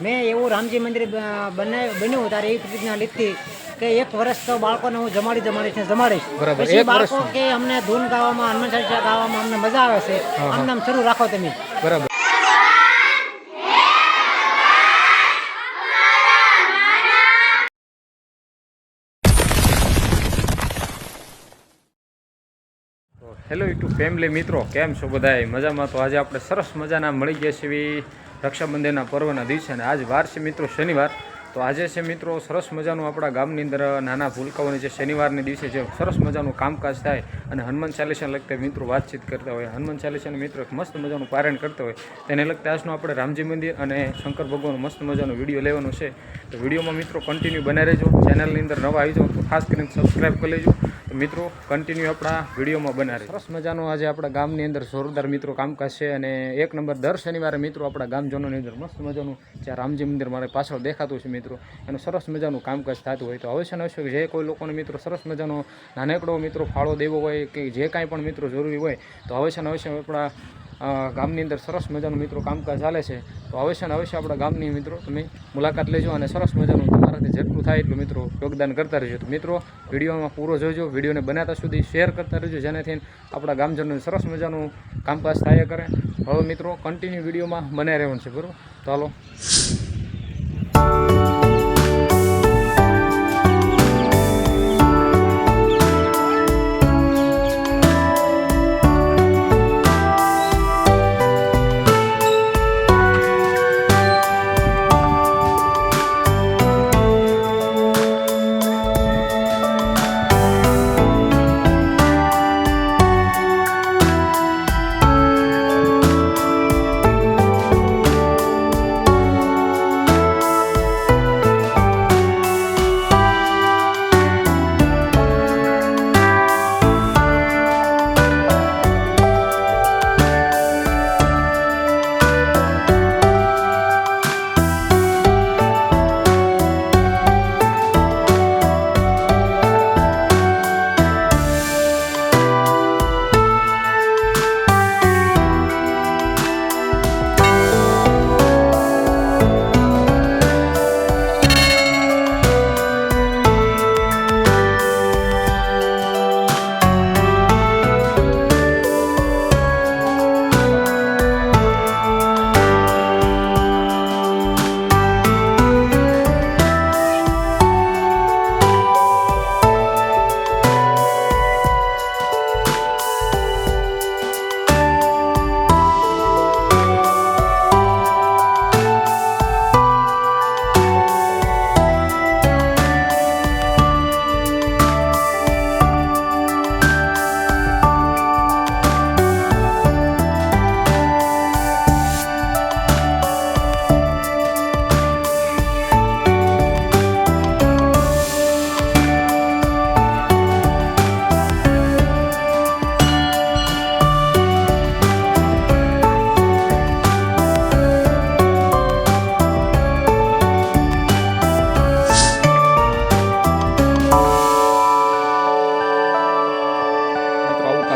મેં એવું રામજી મંદિર બન્યું ત્યારે એવી પ્રતિજ્ઞા લીધી કે 1 વર્ષ તો બાળકોને હું જમાડીશ. પછી બાળકો કે અમને ધૂન ગાવામાં, હનુમાન ચાલીસા ગાવામાં અમને મજા આવે છે, આમ શરૂ રાખો તમે. બરાબર. હેલો યુટ્યુબ ફેમિલી મિત્રો, કેમ છો બધાય? મજામાં? તો આજે આપણે સરસ મજાના મળી ગયા છે એવી રક્ષાબંધનના પર્વના દિવસે, અને આજ વાર છે મિત્રો શનિવાર. તો આજે છે મિત્રો સરસ મજાનું આપણા ગામની અંદર નાના ભૂલકાઓને જે શનિવારના દિવસે જે સરસ મજાનું કામકાજ થાય અને હનુમાન ચાલીસાને લગતા મિત્રો વાતચીત કરતા હોય, હનુમાન ચાલીસાનું મિત્રો એક મસ્ત મજાનું પારાયણ કરતા હોય, તેને લગતા આજનું આપણે રામજી મંદિર અને શંકર ભગવાનનો મસ્ત મજાનો વિડીયો લેવાનો છે. તો વિડીયોમાં મિત્રો કન્ટિન્યુ બનાવી રહેજો. ચેનલની અંદર નવા આવી જાઓ તો ખાસ કરીને સબસ્ક્રાઈબ કરી લેજો. તો મિત્રો કન્ટિન્યુ આપણા વિડીયોમાં બનાવે. સરસ મજાનું આજે આપણા ગામની અંદર જોરદાર મિત્રો કામકાજ છે, અને 1 નંબર દર શનિવારે મિત્રો આપણા ગામજનોની અંદર મસ્ત મજાનું જ્યાં રામજી મંદિર મારે પાછળ દેખાતું છે મિત્રો, એનું સરસ મજાનું કામકાજ થતું હોય. તો અવશ્ય ને અવશ્ય જે કોઈ લોકોને મિત્રો સરસ મજાનો નાનકડો મિત્રો ફાળો દેવો હોય કે જે કાંઈ પણ મિત્રો જરૂરી હોય, તો અવશ્ય ને અવશ્ય આપણા ગામની અંદર સરસ મજાનું મિત્રો કામકાજ ચાલે છે. તો અવશ્ય ને અવશ્ય આપણા ગામની મિત્રો તમે મુલાકાત લેજો, અને સરસ મજાનું તમારાથી જેટલું થાય એટલું મિત્રો યોગદાન કરતા રહેજો. તો મિત્રો વિડીયોમાં પૂરો જોજો, વિડીયોને બનાવતા સુધી શેર કરતા રહેજો, જેનાથી આપણા ગામજનોને સરસ મજાનું કામકાજ થાય કરે. હવે મિત્રો કન્ટિન્યુ વિડીયોમાં બનાવી રહેવાનું છે, બરાબર? તો હાલો.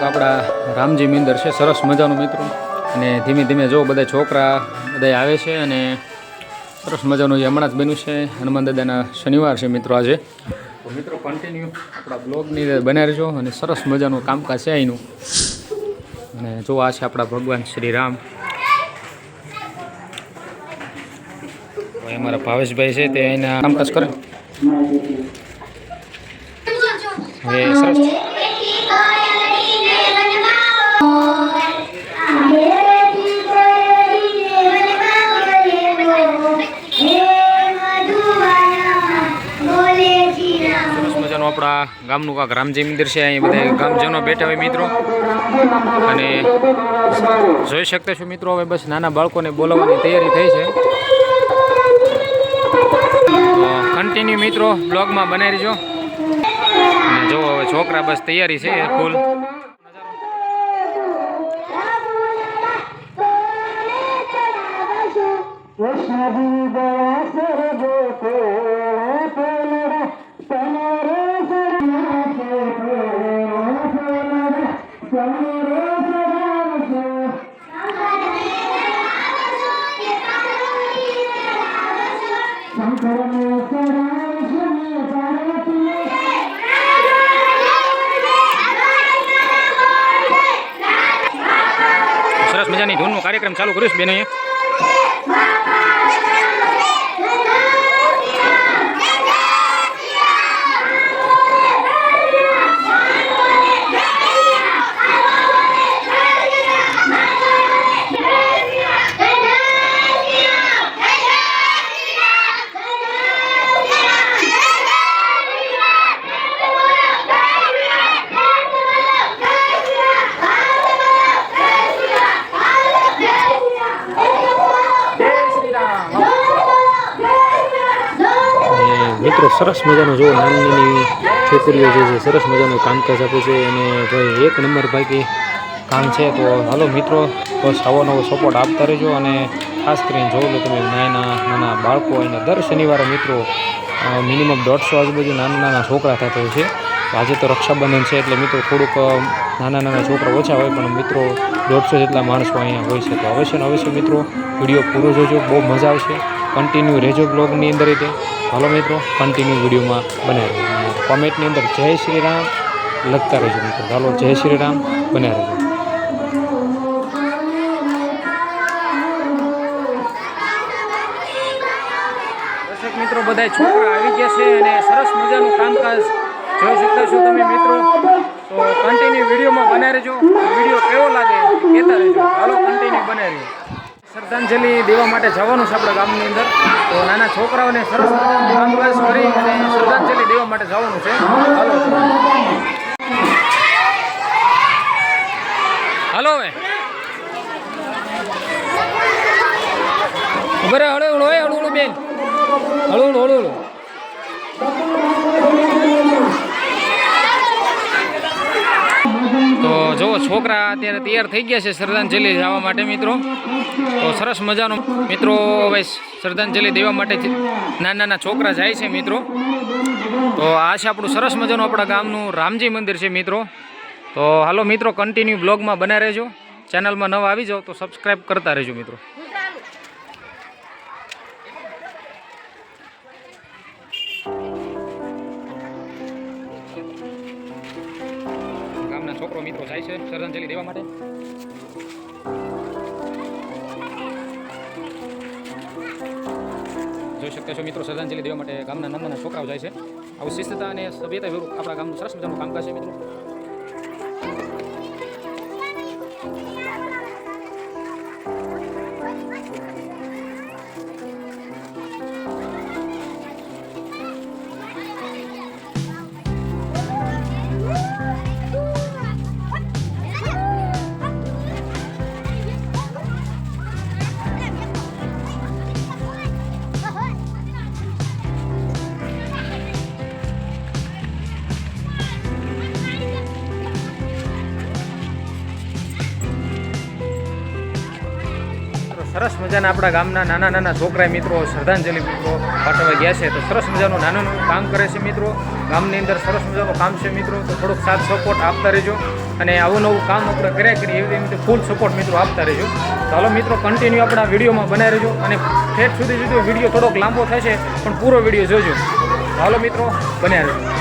આપણા રામજી મંદિર છે સરસ મજાનું મિત્રો, અને ધીમે ધીમે જો બધા છોકરા બધા આવે છે, અને સરસ મજાનું જે હમણાં જ બન્યું છે હનુમાન દાદાના શનિવાર છે મિત્રો આજે. તો મિત્રો કન્ટિન્યુ આપણા બ્લોગની બનાવી રહેજો, અને સરસ મજાનું કામકાજ છે અહીંનું. અને જો આ છે આપણા ભગવાન શ્રી રામ. અમારા ભાવેશભાઈ છે તે અહીંના કામકાજ કરે. હવે સરસ આપણા ગામનું કાંક રામજી મંદિર છે, અહીં બધા ગામજનો બેઠા હોય મિત્રો, અને જોઈ શકતા છો મિત્રો હવે બસ નાના બાળકોને બોલાવવાની તૈયારી થઈ છે. કન્ટિન્યુ મિત્રો બ્લોગમાં બનાવી રહેજો, અને જો હવે છોકરા બસ તૈયારી છે ફૂલ. માતાની ધૂનનો કાર્યક્રમ ચાલુ કરીશ બેન અહીંયા. મિત્રો સરસ મજાનું જો નાની નાની છોકરીઓ જે છે સરસ મજાનું કામકાજ આપે છે અને ભાઈ એક નંબર ભાઈ કામ છે. તો હાલો મિત્રો બસ આવો નવો સપોર્ટ આપતા રહેજો અને ખાસ કરીને જોઉં લો તમે નાના નાના બાળકો અને દર શનિવારે મિત્રો મિનિમમ 150 આજુબાજુ નાના નાના છોકરા થતા હોય છે. આજે તો રક્ષાબંધન છે એટલે મિત્રો થોડુંક નાના નાના છોકરા ઓછા હોય પણ મિત્રો 150 જેટલા માણસો અહીંયા હોય છે. તો અવશ્ય ને અવશ્ય મિત્રો વિડીયો પૂરો જોજો, બહુ મજા આવશે. કન્ટિન્યુ રહેજો બ્લોગની અંદર રીતે. હાલો મિત્રો કન્ટિન્યુ વિડીયોમાં બનાવી રહેજો. કોમેન્ટની અંદર જય શ્રી રામ લખતા રહેજો મિત્રો. હાલો જય શ્રી રામ બનાવી રહેજો. દર્શક મિત્રો બધા છોકરા આવી ગયા છે અને સરસ મજાનું કામકાજ જોઈ શકતા છો તમે મિત્રો. તો કન્ટિન્યુ વિડીયોમાં બનાવી રહેજો. વિડીયો કેવો લાગે કહેતા રહેજો. હાલો કન્ટિન્યુ બનાવી રહેજો. શ્રદ્ધાંજલિ દેવા માટે જવાનું છે આપણા ગામની અંદર. તો નાના છોકરાઓને સરસ મજાનું કામકાજ કરી અને શ્રદ્ધાંજલિ દેવા માટે જવાનું છે. હાલો હાલો હવે બરે હળવું હોય હળવું બેન હળવું હળવું. તો જો છોકરા અત્યારે તૈયાર થઈ ગયા છે શ્રદ્ધાંજલિ જવા માટે મિત્રો. તો સરસ મજાનો મિત્રો હવે શ્રદ્ધાંજલિ દેવા માટે નાના નાના છોકરા જાય છે મિત્રો. તો આ છે આપણું સરસ મજાનું આપણા ગામનું રામજી મંદિર છે મિત્રો. તો હાલો મિત્રો કન્ટિન્યુ બ્લોગમાં બના રહેજો. ચેનલમાં નવા આવી જાઓ તો સબસ્ક્રાઈબ કરતા રહેજો મિત્રો. ગામના છોકરો મિત્રો જાય છે શ્રદ્ધાંજલિ દેવા માટે. જોઈ શકતા છો મિત્રો શ્રદ્ધાંજલિ દેવા માટે ગામના નાના નાના છોકરાઓ જાય છે. આવું શિસ્તતા અને સભ્યતા આપણા ગામનું સરસ મજાનું કામકાજ છે મિત્રો. સરસ મજાના આપણા ગામના નાના નાના છોકરા મિત્રો શ્રદ્ધાંજલિ મિત્રો પાઠવવા ગયા છે. તો સરસ મજાનું નાનું કામ કરે છે મિત્રો. ગામની અંદર સરસ મજાનું કામ છે મિત્રો. તો થોડોક સાથ સપોર્ટ આપતા રહેજો અને આવું નવું કામ આપણે કર્યા કરીએ એવી રીતે ફૂલ સપોર્ટ મિત્રો આપતા રહેજો. ચાલો મિત્રો કન્ટિન્યુ આપણા વિડીયોમાં બનાવી રહેજો અને ઠેઠ સુધી વિડીયો થોડોક લાંબો થશે પણ પૂરો વિડીયો જોજો. ચાલો મિત્રો બનાવી રહેજો.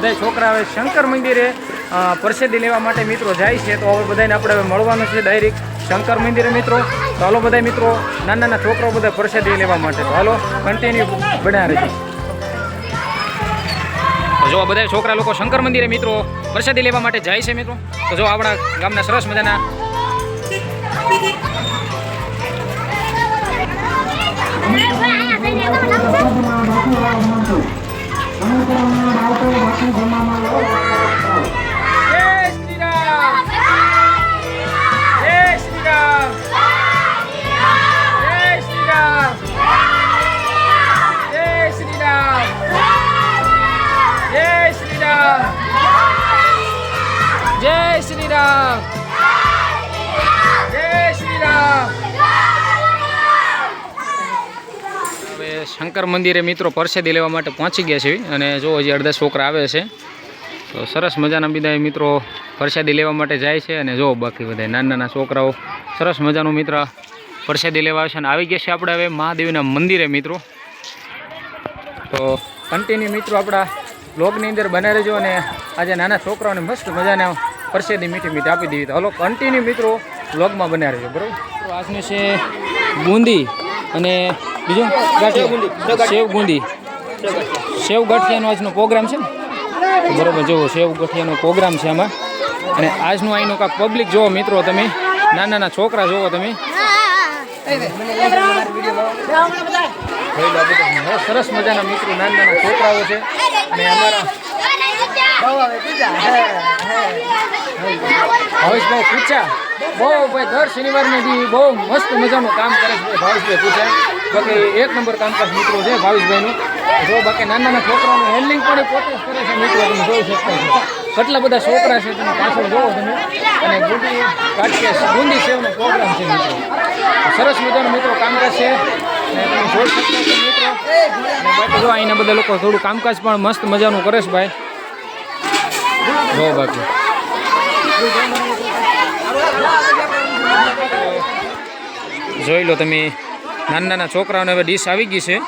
બધા છોકરા હવે શંકર મંદિરે પ્રસાદી લેવા માટે મિત્રો જાય છે. તો હવે બધાને આપણે હવે મળવાનું છે ડાયરેક્ટ શંકર મંદિરે મિત્રો. તો હાલો બધા મિત્રો નાના નાના છોકરાઓ બધા પ્રસાદી લેવા માટે. તો હાલો કન્ટિન્યુ બન્યા રહેજો. જો બધા છોકરા લોકો શંકર મંદિરે મિત્રો પ્રસાદી લેવા માટે જાય છે મિત્રો. તો જો આપણા ગામના સરસ મજાના જય શ્રી રામ. શંકર મંદિરે મિત્રો પ્રસાદી લેવા માટે પહોંચી ગયા છે અને જો હજી અડધા છોકરા આવે છે તો સરસ મજાના બધા મિત્રો પ્રસાદી લેવા માટે જાય છે અને જો બાકી બધા નાના છોકરાઓ સરસ મજાનું મિત્ર પ્રસાદી લેવા આવે છે અને આવી ગયા છે આપણે હવે મહાદેવના મંદિરે મિત્રો. તો કન્ટિન્યુ મિત્રો આપણા બ્લોગની અંદર બનાવી રહેજો અને આજે નાના છોકરાઓને મસ્ત મજાને પ્રસાદી મીઠી આપી દેવી. તો હલો કન્ટિન્યુ મિત્રો બ્લોગમાં બનાવી રહેજો બરાબર. તો આજની છે બુંદી અને બીજું સેવ ગુંદી સેવ ગાંઠિયાનો આજનો પ્રોગ્રામ છે ને બરાબર. જુઓ સેવ ગાંઠિયાનો પ્રોગ્રામ છે આમાં અને આજનું અહીંનું કાંક પબ્લિક જુઓ મિત્રો તમે નાના છોકરા જુઓ તમે સરસ મજાના મિત્રો નાના છોકરાઓ છે અને અમારા ભાવેશભાઈ પૂછા બહુ ભાઈ દર શનિવારને બી બહુ મસ્ત મજાનું કામ કરે છે ભાવેશભાઈ પૂછા. બાકી એક નંબર કામકાજ મિત્રો છે ભાવેશભાઈનું. જો બાકી નાના છોકરાઓનું હેન્ડલિંગ પણ પોતે જ કરે છે મિત્રો. તમે જોઈ શકતા છો કેટલા બધા છોકરા છે તમે પાછળ જોવો તમે અને બુંદી કાઢીએ બુંદી સેવનો પ્રોગ્રામ છે મિત્રો. સરસ મજાનું મિત્રો કામકાજ છે અને તમે જોઈ શકતા છો મિત્રો. અને બાકી જો અહીંના બધા લોકો થોડું કામકાજ પણ મસ્ત મજાનું કરે છે ભાઈ. જો બાકી જોઈ લો તમે નાના છોકરાઓને હવે ડીશ આવી ગઈ છે.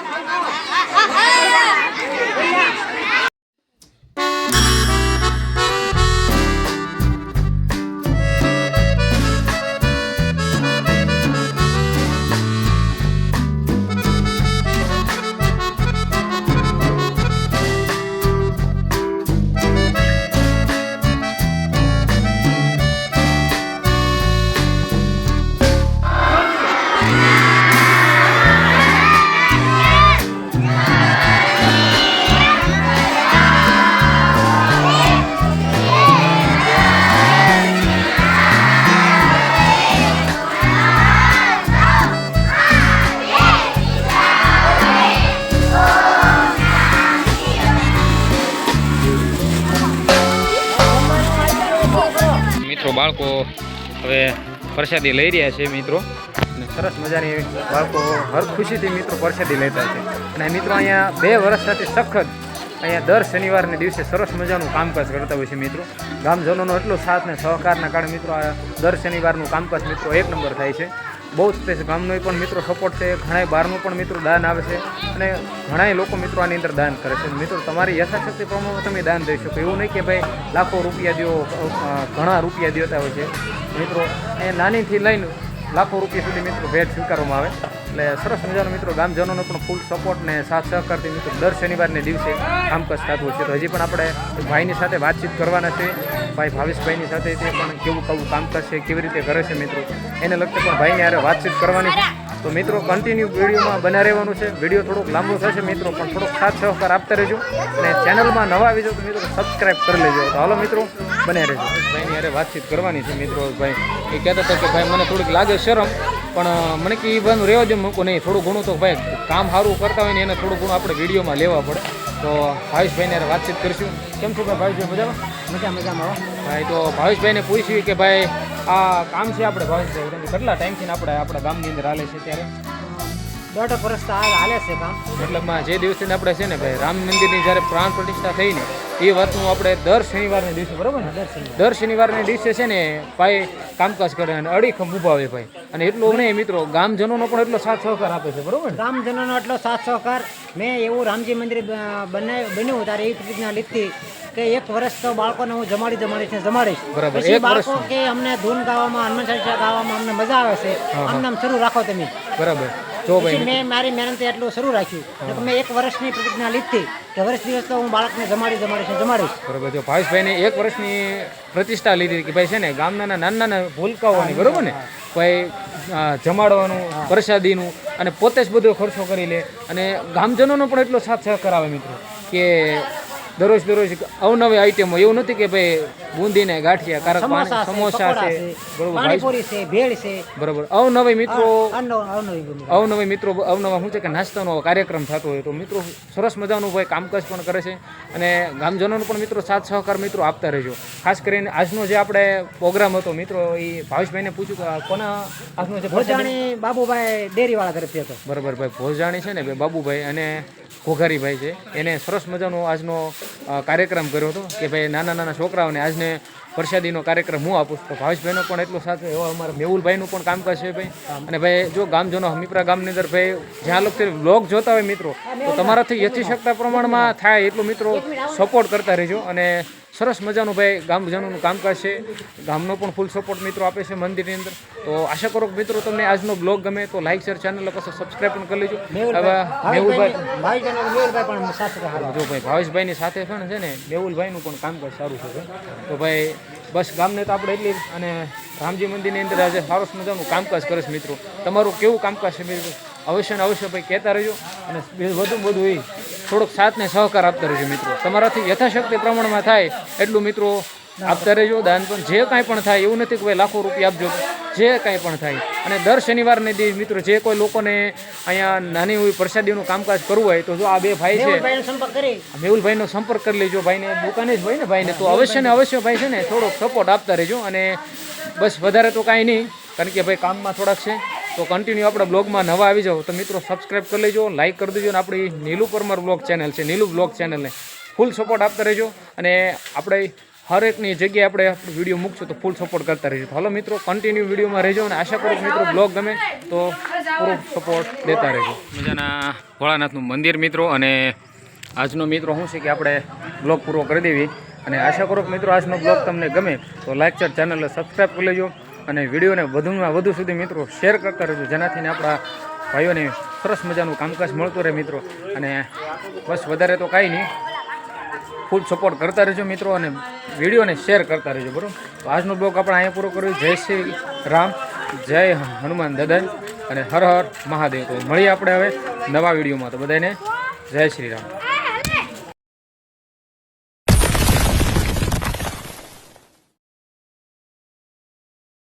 બાળકો હવે પ્રસાદી લઈ રહ્યા છે મિત્રો અને સરસ મજાની બાળકો હર ખુશીથી મિત્રો પ્રસાદી લેતા છે. અને મિત્રો અહીંયા 2 વર્ષથી સખત અહીંયા દર શનિવારને દિવસે સરસ મજાનું કામકાજ કરતા હોય છે મિત્રો. ગામજનોનો એટલો સાથ ને સહકારના કારણે મિત્રો આ દર શનિવારનું કામકાજ મિત્રો એક નંબર થાય છે. બહુ જ તે ગામનો પણ મિત્રો સપોર્ટ છે. ઘણા બહારનું પણ મિત્રો દાન આવે છે અને ઘણા લોકો મિત્રો આની અંદર દાન કરે છે. મિત્રો તમારી યથાશક્તિ પ્રમાણે તમે દાન દઈ શકો. એવું નહીં કે ભાઈ લાખો રૂપિયા દો ઘણા રૂપિયા દેતા હોય છે મિત્રો. એ નાનીથી લઈને લાખો રૂપિયા સુધી મિત્રો ભેટ સ્વીકારવામાં આવે. એટલે સરસ મજાનો મિત્રો ગામજનોનો પણ ફૂલ સપોર્ટ ને સાથ સહકારથી મિત્રો દર શનિવારને દિવસે કામકાજ થતું હોય છે. તો હજી પણ આપણે ભાઈની સાથે વાતચીત કરવાના છે. ભાઈ ભાવેશભાઈની સાથે તે પણ કેવું કામકાજ છે કેવી રીતે કરે છે મિત્રો એને લગતા પણ ભાઈને હારે વાતચીત કરવાની છે. તો મિત્રો કન્ટિન્યુ વિડીયોમાં બના રહેવાનું છે. વિડીયો થોડોક લાંબો થશે મિત્રો પણ થોડોક સાથ સહકાર આપતા રહેજો અને ચેનલમાં નવા આવી જાઓ તો મિત્રો સબસ્ક્રાઈબ કરી લેજો. તો હાલો મિત્રો બન્યા રહેજો. ભાઈની હારે વાતચીત કરવાની છે મિત્રો. ભાઈ એ કહેતા હતા કે ભાઈ મને થોડીક લાગે શરમ પણ મને કે એ બધું રહેવા દે મૂકું નહીં. થોડું ઘણું તો ભાઈ કામ સારું કરતા હોય ને એને થોડું ઘણું આપણે વિડીયોમાં લેવા પડે. તો ભાવેશભાઈને હારે વાતચીત કરીશું. કેમ છો ભાઈ ભાવેશભાઈ? મજામાં ભાઈ. તો ભાવેશભાઈને પૂછ્યું કે ભાઈ આ કામ છે આપણે ભાવેશભાઈ કેટલા ટાઈમથી આપણા ગામની અંદર હાલે છે ત્યારે? 1.5 વર્ષ હાલે છે કામ. મતલબમાં જે દિવસે આપણે છે ને ભાઈ રામ મંદિરની જ્યારે પ્રાણ પ્રતિષ્ઠા થઈ ને એ વાતનું આપણે દર શનિવારને દિવસે બરાબર ને દર શનિવારને દિવસે છે ને ભાઈ કામકાજ કરે અને અડીખમ ઊભા હોય ભાઈ. અને એટલું નહીં મિત્રો ગામજનોનો પણ એટલો સાથ સહકાર આપે છે બરાબર ને? ગામજનોનો એટલો સાથ સહકાર. મેં એવું રામજી મંદિર બન્યું ત્યારે એવી પ્રતિજ્ઞા લીધી કે 1 વર્ષ તો બાળકોને હું જમાડીશ. બરાબર. પછી બાળકો કે અમને ધૂન ગાવામાં હનુમાન ચાલીસા ગાવામાં અમને મજા આવે છે આમ શરૂ રાખો તમે. બરાબર. જો ભાઈ મેં મારી મહેનતે એટલું શરૂ રાખ્યું. મેં 1 વર્ષની પ્રતિજ્ઞા લીધી કે વર્ષ દિવસ તો હું બાળકને જમાડીશ. બરાબર. જો ભાવેશભાઈને 1 વર્ષની પ્રતિષ્ઠા લીધી કે ભાઈ છે ને ગામના નાના ભૂલકાઓની બરાબર ને ભાઈ જમાડવાનું પ્રસાદીનું અને પોતે જ બધો ખર્ચો કરી લે અને ગામજનોનો પણ એટલો સાથ સહકાર આવે મિત્રો કે દરરોજ અવનવી આઈટમો, એવું નથી કે ભાઈ બુંદીને ગાંઠિયા કારક સમોસા સમોસા છે, બરોબર ભાઈ, પાણીપુરી છે, ભેળ છે, બરોબર. અવનવી મિત્રો અવનવી બની. અવનવી મિત્રો અવનવા શું છે કે નાસ્તાનો કાર્યક્રમ થતો હોય તો મિત્રો સરસ મજાનું ભાઈ કામકાજ પણ કરે છે અને ગામજનોનો પણ મિત્રો સાથ સહકાર મિત્રો આપતા રહેજો. ખાસ કરીને આજનો જે આપણે પ્રોગ્રામ હતો મિત્રો એ ભાવેશભાઈને પૂછ્યું કે કોના આજનો જે ભોજાણી બાબુભાઈ ડેરીવાળા તરફથી હતો. બરાબર ભાઈ ભોજાણી છે ને ભાઈ બાબુભાઈ અને ઘોઘારીભાઈ છે એને સરસ મજાનો આજનો કાર્યક્રમ કર્યો હતો કે ભાઈ નાના છોકરાઓને આજને પ્રસાદીનો કાર્યક્રમ હું આપું તો ભાવેશભાઈનો પણ એટલો સાથે એવા અમારા મેહુલભાઈનું પણ કામકાજ છે ભાઈ. અને ભાઈ જો ગામજનો હમીપરા ગામની અંદર ભાઈ જ્યાં લોકો વ્લોગ જોતા હોય મિત્રો તો તમારાથી યથાશક્તિ પ્રમાણમાં થાય એટલું મિત્રો સપોર્ટ કરતા રહેજો. અને સરસ મજાનું ભાઈ ગામજનોનું કામકાજ છે, ગામનો પણ ફૂલ સપોર્ટ મિત્રો આપે છે મંદિરની અંદર. તો આશા કરો કે મિત્રો તમને આજનો બ્લોગ ગમે તો લાઈક શેર ચેનલ પાસે સબસ્ક્રાઈબ પણ કરી લેજો. હવે મેહુલભાઈ પણ સાથે જો ભાઈ ભાવેશભાઈની સાથે પણ છે ને મેહુલભાઈનું પણ કામકાજ સારું છે ભાઈ. તો ભાઈ બસ ગામને તો આપણે એટલી અને રામજી મંદિરની અંદર આજે સરસ મજાનું કામકાજ કરે છે મિત્રો. તમારું કેવું કામકાજ છે મિત્રો અવશ્ય ને અવશ્ય ભાઈ કહેતા રહેજો અને વધુ એ થોડોક સાથ ને સહકાર આપતા રહેજો મિત્રો. તમારાથી યથાશક્તિ પ્રમાણમાં થાય એટલું મિત્રો આપતા રહેજો. દાન પણ જે કાંઈ પણ થાય એવું નથી કે ભાઈ લાખો રૂપિયા આપજો, જે કાંઈ પણ થાય. અને દર શનિવારને દિવસ મિત્રો જે કોઈ લોકોને અહીંયા નાની એવી પ્રસાદીનું કામકાજ કરવું હોય તો જો આ બે ભાઈ છે મેહુલભાઈનો સંપર્ક કરી લેજો. ભાઈને દુકાને જ હોય ને ભાઈને તો અવશ્ય ને અવશ્ય ભાઈ છે ને થોડોક સપોર્ટ આપતા રહેજો. અને બસ વધારે તો કાંઈ નહીં કારણ કે ભાઈ કામમાં થોડાક છે તો કન્ટિન્યુ આપણે બ્લોગમાં નવા આવી જાઓ તો મિત્રો સબસ્ક્રાઈબ કરી લેજો, લાઇક કરી દેજો. અને આપણી નીલુ પરમાર બ્લોગ ચેનલ છે નીલુ બ્લોગ ચેનલને ફૂલ સપોર્ટ આપતા રહેજો. અને આપણે હરેકની જગ્યાએ આપણે વિડીયો મૂકશું તો ફૂલ સપોર્ટ કરતા રહેજો. તો હાલો મિત્રો કન્ટિન્યુ વિડીયોમાં રહેજો અને આશા કરું મિત્રો બ્લોગ ગમે તો પૂરો સપોર્ટ દેતા રહેજો. મજાના ભોળાનાથનું મંદિર મિત્રો અને આજનો મિત્રો શું છે કે આપણે બ્લોગ પૂરો કરી દેવી અને આશા કરું મિત્રો આજનો બ્લોગ તમને ગમે તો લાઈક શેર ચેનલને સબસ્ક્રાઈબ કરી લેજો અને વિડીયોને વધુમાં વધુ સુધી મિત્રો શેર કરતા રહેજો જેનાથી આપણા ભાઈઓને સરસ મજાનું કામકાજ મળતું રહે મિત્રો. અને બસ વધારે તો કાંઈ નહીં ફૂલ સપોર્ટ કરતા રહેજો મિત્રો અને વિડીયોને શેર કરતા રહેજો બરાબર. તો આજનો બ્લોગ આપણે અહીંયા પૂરો કર્યો. જય શ્રી રામ, જય હનુમાન દાદા અને હર હર મહાદેવ. તો મળીએ આપણે હવે નવા વિડીયોમાં. તો બધાને જય શ્રી રામ.